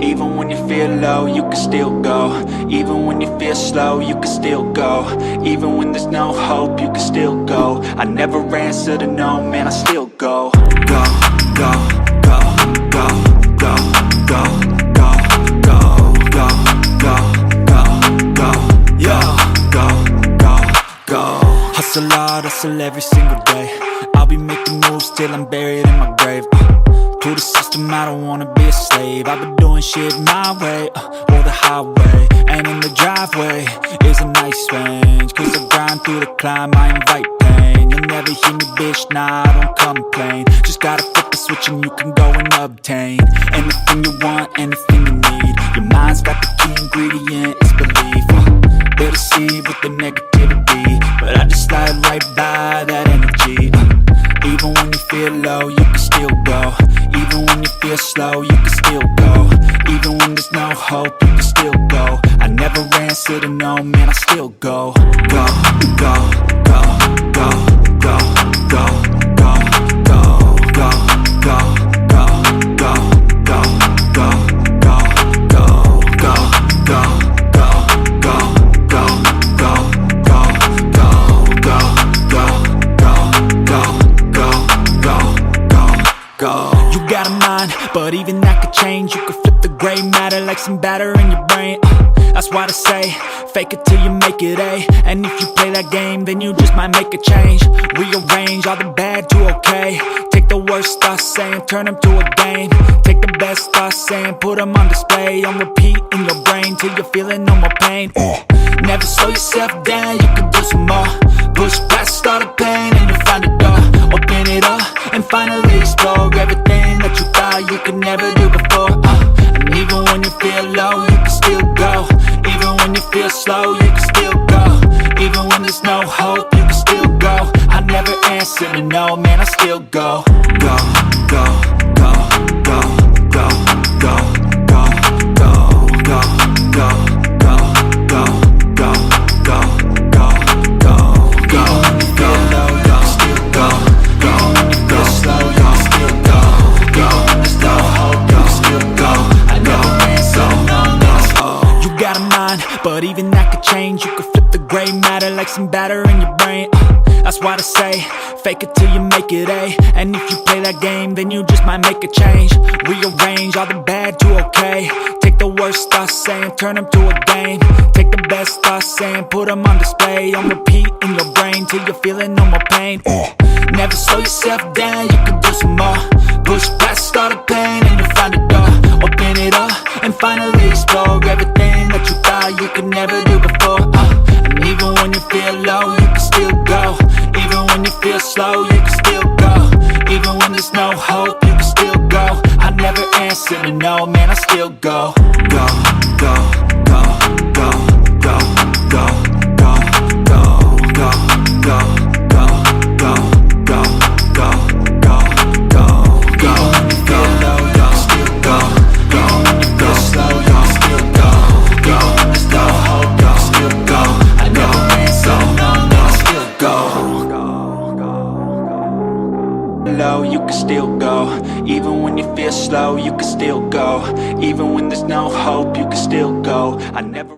Even when you feel low, you can still go. Even when you feel slow, you can still go. Even when there's no hope, you can still go. I never answer to no, man, I still go. Go, go, go, go, go, go, go, go, go, go, go, go, yo, go, go, go. Hustle hard, hustle every single day. I'll be making moves till I'm buried in my grave. To the system, I don't wanna be a slave. I've been doing shit my way, or the highway. And in the driveway is a nice range. Cause I grind through the climb, I invite pain. You'll never hear me, bitch, nah, I don't complain. Just gotta flip the switch and you can go and obtain anything you want, anything you need. Your mind's got the key ingredient, it's belief. They deceive with the negativity, but I just slide right by that energy. Even when you feel low, you can still go. Even when you feel slow, you can still go. Even when there's no hope, you can still go. I never answer to no, man, I still go. Go, go, go, go, go, go, go, go, go, go, go, go, go, go, go, go, go, go. You got a mind, but even that could change. You could flip the gray matter like some batter in your brain. That's why they say, fake it till you make it A. And if you play that game, then you just might make a change. Rearrange all the bad to okay. Take the worst thoughts saying, turn them to a game. Take the best thoughts saying, put them on display. On repeat in your brain till you're feeling no more pain. Never slow yourself down, you can do some more. Push past all the pain and you'll find a door. Open it up and finally explore everything that you thought you could never do before. And even when you feel low, you can still go. Even when you feel slow, you can still go. Even when there's no hope, you can still go. I never answer to no, man, I still go. Go, go, go, go, go, go, go, go, go, go, go, go, go, go, go, go, go. Even when you feel low, you can still go. Even when you feel slow, you can still go. Even when there's no hope, you can still go. I never answer to no, man, I still go. You got a mind, but even that could change. You could flip the gray matter like some batter in your brain. That's why they say, fake it till you make it A. And if you play that game, then you just might make a change. Rearrange all the bad to okay. Take the worst thoughts saying, turn them to a game. Take the best thoughts saying, put them on display. On repeat in your brain till you're feeling no more pain. Never slow yourself down, you can do some more. Push past all the pain and you'll find a door. Open it up and finally explore everything that you thought you could never do before. And even when you feel low, you can still go. Even when you feel slow, you can still go. Even when there's no hope, you can still go. I never answer to no, man, I still go. Go, go, go, go, go, go, go, go, go, go, go, go, go, go, go, go, go. Even when you feel low, you can still go. Even when you feel slow, you can still go. Even when there's no hope, you can still go. I never answer to no, man, I still go. Low, you can still go. Even when you feel slow, you can still go. Even when there's no hope, you can still go. I never